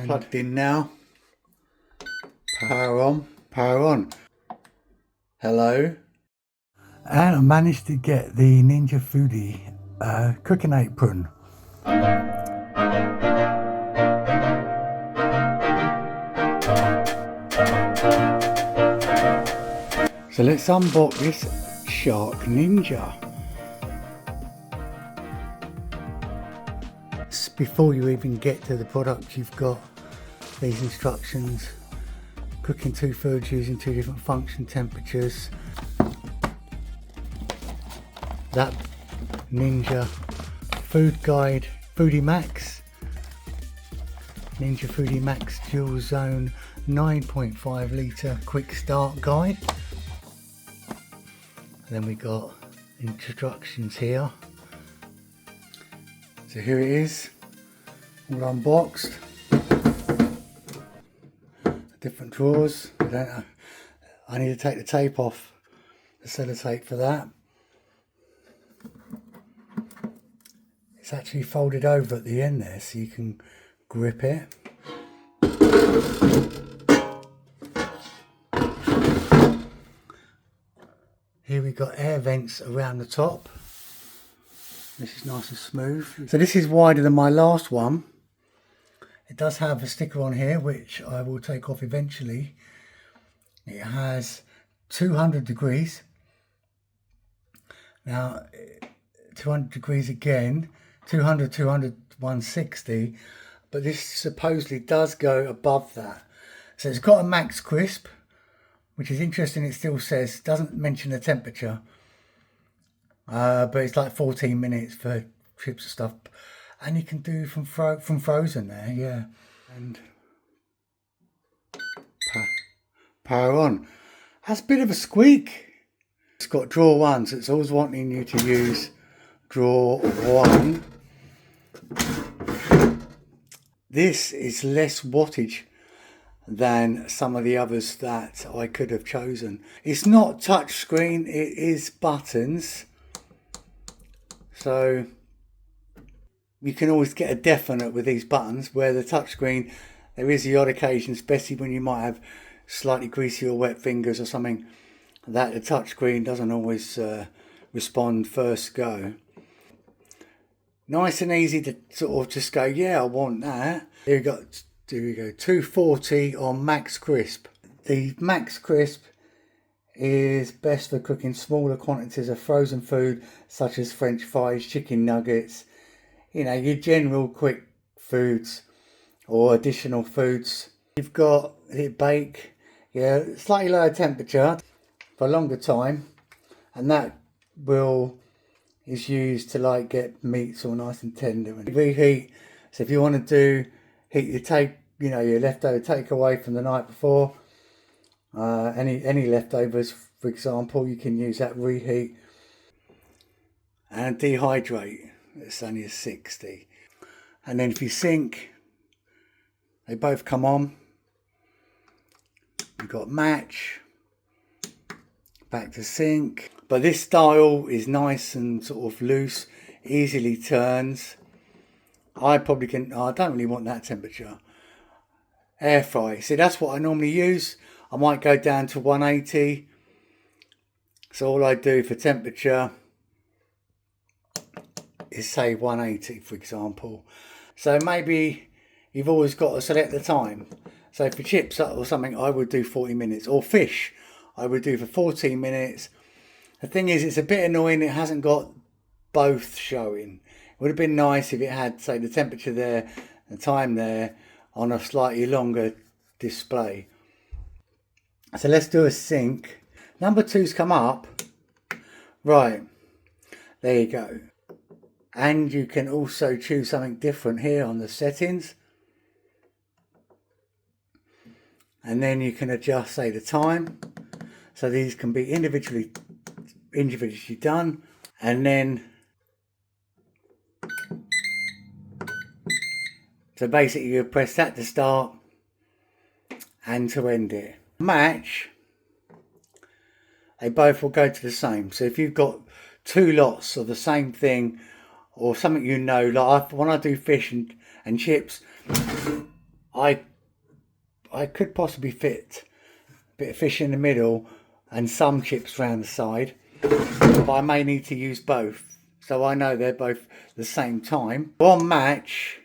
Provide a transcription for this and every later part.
plugged in now. Power on, power on. Hello. And I managed to get the Ninja Foodi cooking apron. So let's unbox this Shark Ninja. Before you even get to the product, you've got these instructions. Cooking 2 foods using 2 different function temperatures. That Ninja Food Guide, Foodi Max. Ninja Foodi Max Dual Zone 9.5 litre Quick Start Guide. Then we got instructions here. So here it is, all unboxed. Different drawers. I need to take the tape off, the sellotape for that. It's actually folded over at the end there, so you can grip it. Here we got air vents around the top. This is nice and smooth. So this is wider than my last one. It does have a sticker on here, which I will take off eventually. It has 200 degrees. Now, 200 degrees again, 200, 200, 160. But this supposedly does go above that. So it's got a max crisp, which is interesting. It still says, doesn't mention the temperature. But it's like 14 minutes for chips and stuff. And you can do from frozen there, yeah. And power on. Has a bit of a squeak. It's got drawer 1, so it's always wanting you to use drawer 1. This is less wattage than some of the others that I could have chosen. It's not touch screen, it is buttons. So you can always get a definite with these buttons, where the touchscreen, there is the odd occasion, especially when you might have slightly greasy or wet fingers or something, that the touchscreen doesn't always respond first go. Nice and easy to sort of just go, yeah, I want that. Here we go, 240 on max crisp. The max crisp is best for cooking smaller quantities of frozen food, such as French fries, chicken nuggets, you know, your general quick foods or additional foods. You've got it bake, yeah, slightly lower temperature for a longer time, and that is used to like get meats all nice and tender. And reheat, so if you want to heat your leftover takeaway from the night before, any leftovers, for example, you can use that reheat. And dehydrate, it's only a 60. And then if you sink, they both come on. You've got match, back to sink. But this style is nice and sort of loose, easily turns. I don't really want that temperature. Air fry, see, that's what I normally use. I might go down to 180. So all I do for temperature is say 180, for example. So maybe you've always got to select the time. So for chips or something, I would do 40 minutes. Or fish, I would do for 14 minutes. The thing is, it's a bit annoying it hasn't got both showing. It would have been nice if it had, say, the temperature there, the time there, on a slightly longer display. So let's do a sink. Number 2's come up. Right, there you go. And you can also choose something different here on the settings. And then you can adjust, say, the time. So these can be individually done. And then, so basically you press that to start and to end it. Match, they both will go to the same. So if you've got 2 lots of the same thing, or something, like when I do fish and chips, I could possibly fit a bit of fish in the middle and some chips around the side, but I may need to use both, so I know they're both the same time. On match,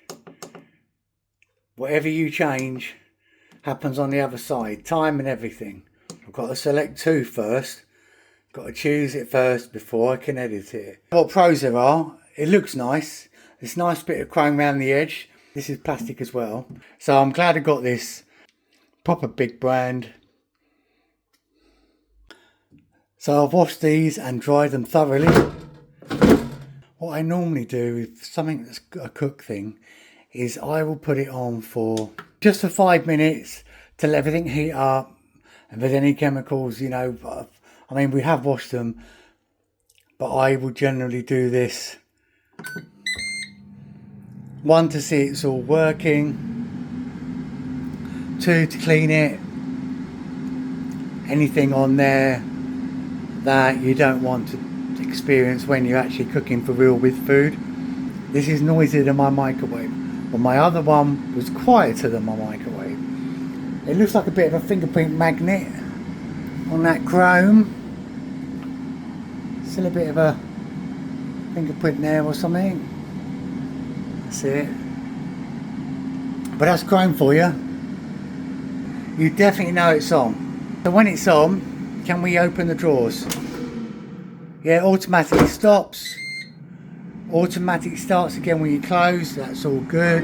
whatever you change happens on the other side, time and everything. I've got to select two first, got to choose it first before I can edit it. What pros there are, it looks nice, it's a nice bit of chrome around the edge. This is plastic as well, so I'm glad I got this proper big brand. So I've washed these and dried them thoroughly. What I normally do with something that's a cook thing is I will put it on for just for 5 minutes to let everything heat up, and if there's any chemicals, you know, I mean, we have washed them, but I will generally do this. 1, to see it's all working. 2, to clean it. Anything on there that you don't want to experience when you're actually cooking for real with food. This is noisier than my microwave, but my other one was quieter than my microwave. It looks like a bit of a fingerprint magnet on that chrome. Still a bit of a fingerprint there or something. That's it. But that's chrome for you. You definitely know it's on. So when it's on, can we open the drawers? Yeah, automatically stops. Automatic starts again when you close. That's all good.